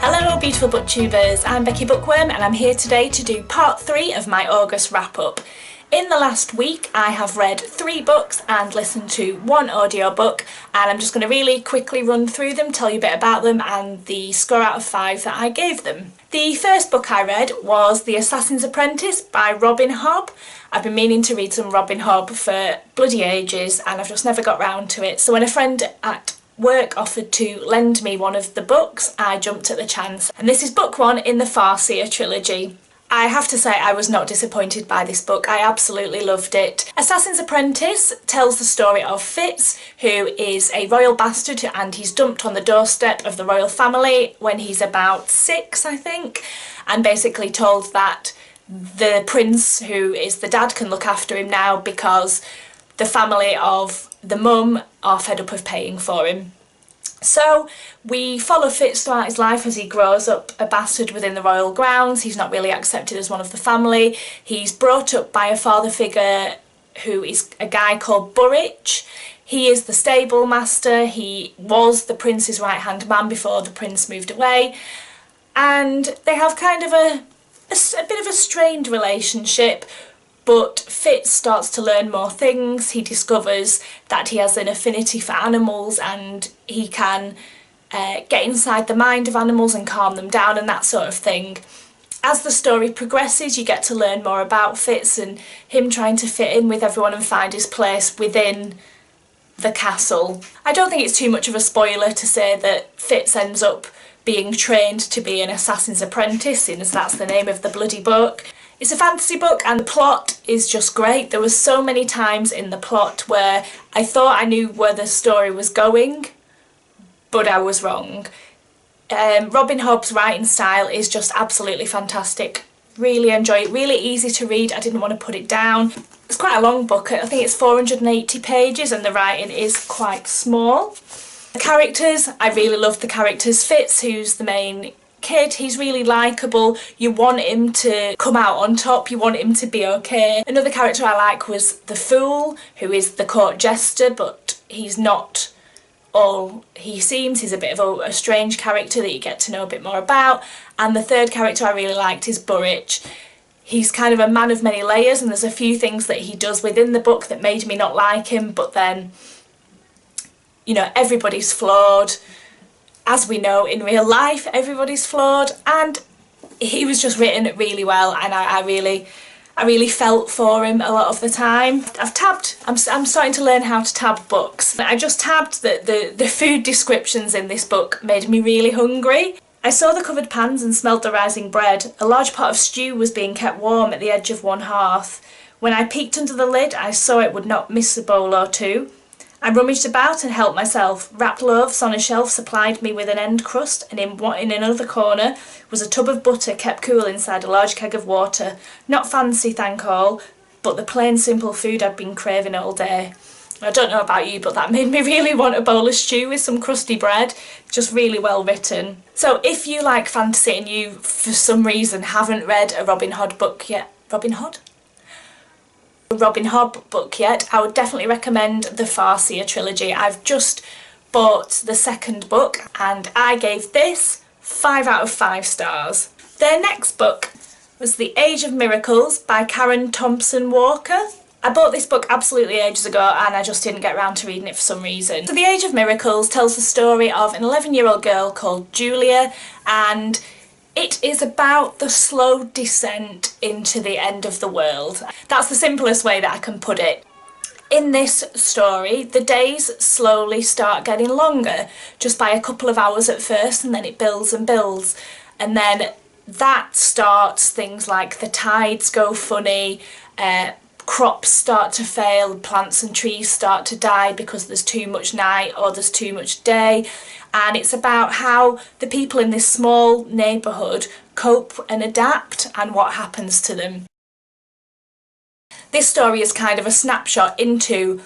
Hello beautiful booktubers, I'm Becky Bookworm and I'm here today to do part 3 of my August wrap up. In the last week I have read 3 books and listened to 1 audiobook, and I'm just going to really quickly run through them, tell you a bit about them and the score out of 5 that I gave them. The first book I read was The Assassin's Apprentice by Robin Hobb. I've been meaning to read some Robin Hobb for bloody ages and I've just never got round to it, so when a friend at work offered to lend me one of the books, I jumped at the chance, and this is book 1 in the Farseer trilogy. I have to say I was not disappointed by this book. I absolutely loved it. Assassin's Apprentice tells the story of Fitz, who is a royal bastard and he's dumped on the doorstep of the royal family when he's about 6, I think, and basically told that the prince, who is the dad, can look after him now because the family of the mum are fed up of paying for him. So we follow Fitz throughout his life as he grows up a bastard within the royal grounds. He's not really accepted as one of the family. He's brought up by a father figure who is a guy called Burrich. He is the stable master. He was the prince's right hand man before the prince moved away, and they have kind of a bit of a strained relationship. But Fitz starts to learn more things. He discovers that he has an affinity for animals and he can get inside the mind of animals and calm them down and that sort of thing. As the story progresses, you get to learn more about Fitz and him trying to fit in with everyone and find his place within the castle. I don't think it's too much of a spoiler to say that Fitz ends up being trained to be an assassin's apprentice, since that's the name of the bloody book. It's a fantasy book and the plot is just great. There were so many times in the plot where I thought I knew where the story was going, but I was wrong. Robin Hobb's writing style is just absolutely fantastic. Really enjoy it, really easy to read. I didn't want to put it down. It's quite a long book, I think it's 480 pages and the writing is quite small. The characters, I really love the characters. Fitz, who's the main kid, he's really likeable. You want him to come out on top, you want him to be okay. Another character I like was the Fool, who is the court jester, but he's not all he seems. He's a bit of a strange character that you get to know a bit more about. And the third character I really liked is Burrich. He's kind of a man of many layers and there's a few things that he does within the book that made me not like him, but then, you know, everybody's flawed. As we know in real life, everybody's flawed, and he was just written really well, and I really felt for him a lot of the time. I'm starting to learn how to tab books. I just tabbed that the food descriptions in this book made me really hungry. I saw the covered pans and smelled the rising bread. A large pot of stew was being kept warm at the edge of one hearth. When I peeked under the lid, I saw it would not miss a bowl or two. I rummaged about and helped myself. Wrapped loaves on a shelf supplied me with an end crust, and in another corner was a tub of butter kept cool inside a large keg of water. Not fancy, thank all, but the plain simple food I'd been craving all day. I don't know about you, but that made me really want a bowl of stew with some crusty bread. Just really well written. So if you like fantasy and you, for some reason, haven't read a Robin Hobb book yet... Robin Hobb book yet, I would definitely recommend the Farseer trilogy. I've just bought the second book and I gave this 5 out of 5 stars. Their next book was The Age of Miracles by Karen Thompson Walker. I bought this book absolutely ages ago and I just didn't get around to reading it for some reason. So The Age of Miracles tells the story of an 11-year-old girl called Julia, and it is about the slow descent into the end of the world. That's the simplest way that I can put it. In this story, the days slowly start getting longer, just by a couple of hours at first, and then it builds and builds. And then that starts things like the tides go funny, crops start to fail, plants and trees start to die because there's too much night or there's too much day. And it's about how the people in this small neighbourhood cope and adapt and what happens to them. This story is kind of a snapshot into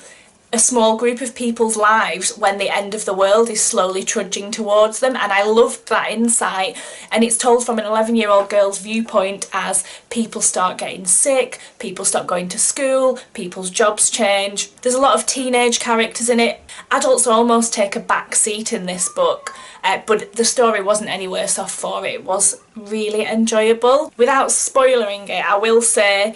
a small group of people's lives when the end of the world is slowly trudging towards them, and I loved that insight. And it's told from an 11-year-old girl's viewpoint as people start getting sick, people stop going to school, people's jobs change. There's a lot of teenage characters in it. Adults almost take a back seat in this book, but the story wasn't any worse off for it. It was really enjoyable. Without spoiling it, I will say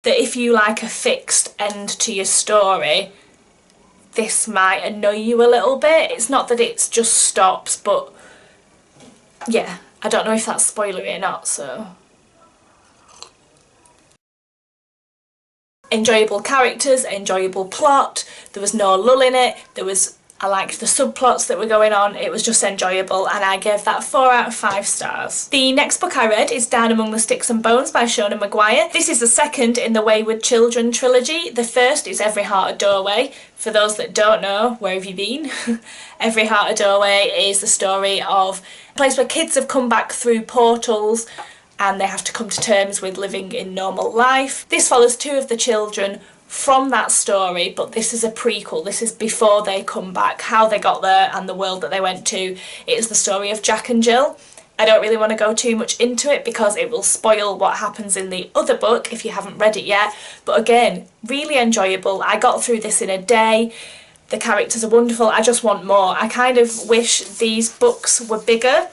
that if you like a fixed end to your story, this might annoy you a little bit. It's not that it just stops, but yeah, I don't know if that's spoilery or not, so. Enjoyable characters, enjoyable plot, there was no lull in it, I liked the subplots that were going on, it was just enjoyable, and I gave that 4 out of 5 stars. The next book I read is Down Among the Sticks and Bones by Shona Maguire. This is the second in the Wayward Children trilogy. The first is Every Heart a Doorway. For those that don't know, where have you been? Every Heart a Doorway is the story of a place where kids have come back through portals and they have to come to terms with living in normal life. This follows 2 of the children from that story, but this is a prequel. This is before they come back, how they got there and the world that they went to. It is the story of Jack and Jill. I don't really want to go too much into it because it will spoil what happens in the other book if you haven't read it yet, but again, really enjoyable. I got through this in a day. The characters are wonderful. I just want more. I kind of wish these books were bigger.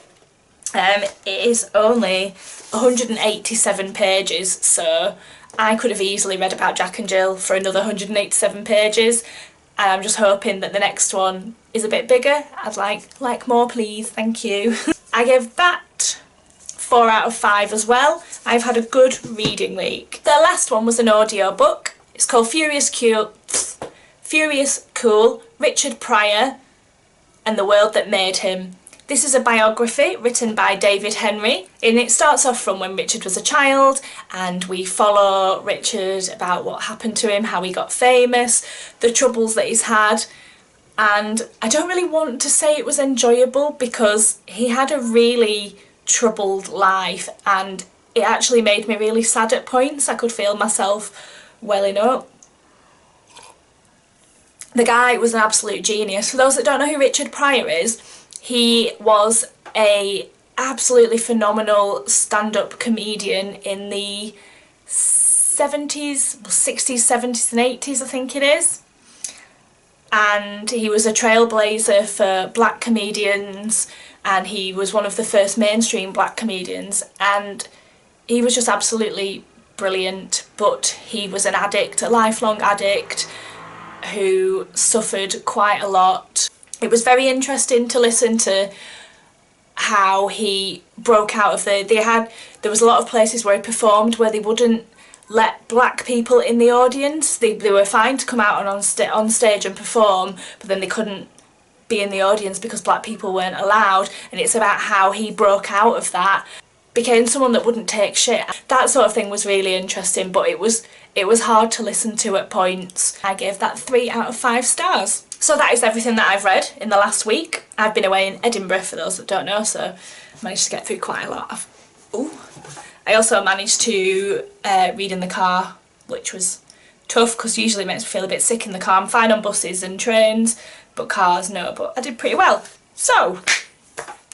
It is only 187 pages, so I could have easily read about Jack and Jill for another 187 pages, and I'm just hoping that the next one is a bit bigger. I'd like more, please, thank you. I gave that 4 out of 5 as well. I've had a good reading week. The last one was an audiobook. It's called Furious Cool, Richard Pryor and the World That Made Him. This is a biography written by David Henry, and it starts off from when Richard was a child, and we follow Richard about what happened to him, how he got famous, the troubles that he's had. And I don't really want to say it was enjoyable because he had a really troubled life, and it actually made me really sad at points. I could feel myself welling up. The guy was an absolute genius. For those that don't know who Richard Pryor is, he was a absolutely phenomenal stand-up comedian in the 70s, 60s, 70s and 80s, I think it is. And he was a trailblazer for black comedians, and he was one of the first mainstream black comedians, and he was just absolutely brilliant. But he was an addict, a lifelong addict, who suffered quite a lot. It was very interesting to listen to how he broke out of there was a lot of places where he performed where they wouldn't let black people in the audience. They were fine to come out on stage and perform, but then they couldn't be in the audience because black people weren't allowed, and it's about how he broke out of that, became someone that wouldn't take shit. That sort of thing was really interesting, but it was hard to listen to at points. I gave that 3 out of 5 stars. So that is everything that I've read in the last week. I've been away in Edinburgh, for those that don't know, so I managed to get through quite a lot. I also managed to read in the car, which was tough because usually it makes me feel a bit sick in the car. I'm fine on buses and trains, but cars no, but I did pretty well. So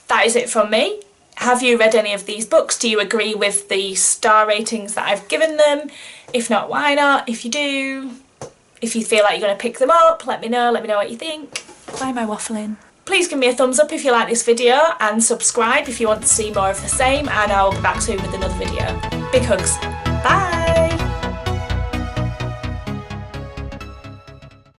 that is it from me. Have you read any of these books? Do you agree with the star ratings that I've given them? If not, why not? If you do, if you feel like you're going to pick them up, let me know what you think. Why am I waffling? Please give me a thumbs up if you like this video, and subscribe if you want to see more of the same, and I will be back soon with another video. Big hugs.